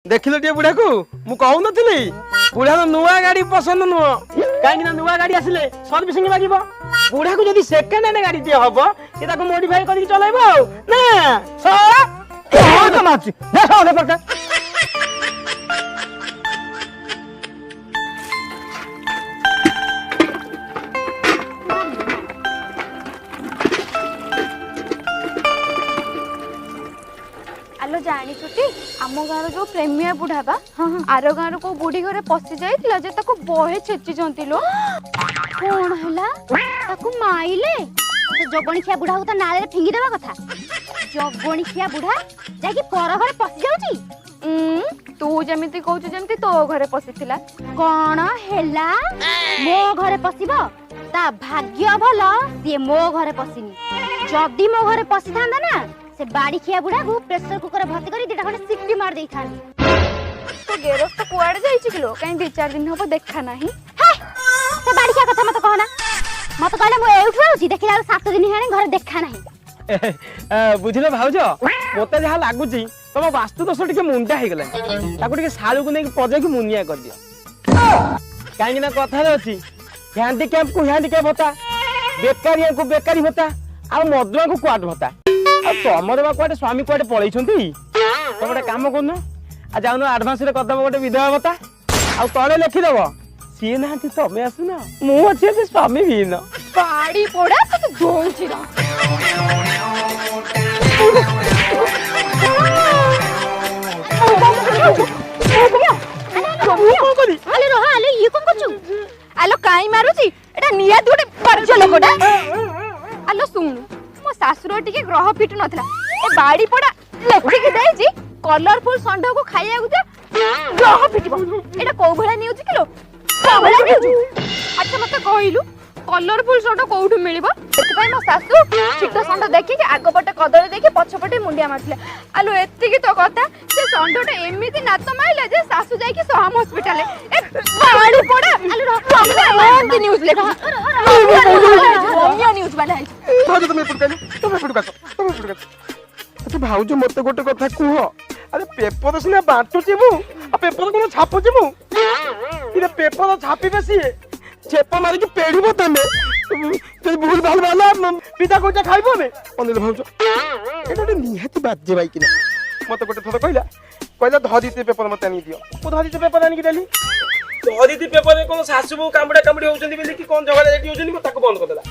देखिल टे बुढ़ा को मु कहू नथिली बुढ़ा नुआ गाड़ी पसंद नुह कहीं नुआ गाड़ी आसिले सर्विसिंग लागिबो बुढ़ा को जदी सेकंड हैंड गाड़ी दिया हबो से ताको मॉडिफाई करके चलाइबो ना सो तो माची ना सो दे पड़ता आलो जानी छुटी आम गाँव जो प्रेमिया बुढ़ा बा आर गाँव को बुढ़ी घरे पशि जाइतिला जे ताको बहे छेची जंती लो कोन हला ताको माइले से जगणिखिया बुढ़ा को ता नाले फिंगी देबा कथा जगणिखिया बुढ़ा जाकी पर घरे पशि जाउची तू जेमिति कहू जेमिति तो घरे पशिथिला कोन हेला मो घरे पशिबो ता भाग्य भलो से मो घरे पशिनी जदी मो घरे पशि थांदा ना से बाड़ी खिया बुढ़ा को प्रेशर कुकर भर्ती करी दिटा खने सिक्टी मार देई थानी तो गेरस तो कुआडे जाईची किलो काई 2-4 दिन हबो देखा नाही हे से बाड़ी खिया कथा मत कहना मत कहले मो एउठ रहउची देखिला 7 दिन हेने घर देखा नाही बुझिले भाउजो मते जहा लागुची तम वास्तु दोष टिके मुंडा हे गला ताको टिके साळू को नै पजे की मुनिया कर दियो काई ना कथा रे अछि हैंडीकैप को हैंडीकैप होता बेकारिया को बेकारी होता आ मधुआ को क्वाड होता तमर बा कुआडे स्वामी कुआडे पळैछंती तम गोटे काम करनो आ जाउनो एडवांस रे करदब गोटे विधवा बता आ तळे लिखि देबो सी नांती तमे आसुना मु अछि से स्वामी भी न बाड़ी पोड़ा तो दोउची रा आले रो आले ये कोन करछु आलो काई मारुची एटा निया दुटे परज लोकटा आलो सुन मो सासुर टिके ग्रह फिट नथला ए बाड़ी पड़ा लेखि के देइची कलरफुल संढ को खाइया गुते ग्रह फिटबो एटा को भला न्यूज किलो को भला न्यूज अच्छा मते कहिलु कलरफुल संढ कोउठु मिलिबो एति पई मो सासु ठीक संढ देखि के आगो पटे कदळे देखि पछ पटे मुंडिया मारथिले आलो एति की तो कथा से संढटा एमिति नात माइला जे सासु जाई के सहम हॉस्पिटल ए बाड़ी पड़ा आलो रो न्यूज ले रोमियो न्यूज वाला है तुम पुटका अच्छा भाउजो मते गोटे कथा कुह अरे पेपर सिना बांटुची मु आ पेपर कोन छापुची मु इरे पेपर छापी बेसी चेप मारी के पेड़ीबो तमे ते भूल भाल वाला पिता कोटा खाइबो ने अनिल भाउजो एटा निहाती बात जे भाई किना मते गोटे थोड़ा कहला धरिते पेपर मते आनी दियो को धरिते पेपर आनी के देली धरिते पेपर कोन सासु बो कामडा कामडी होउचंदी बेली कि कोन झगड़ा रेडी होउचंदी को ताको बंद कर देला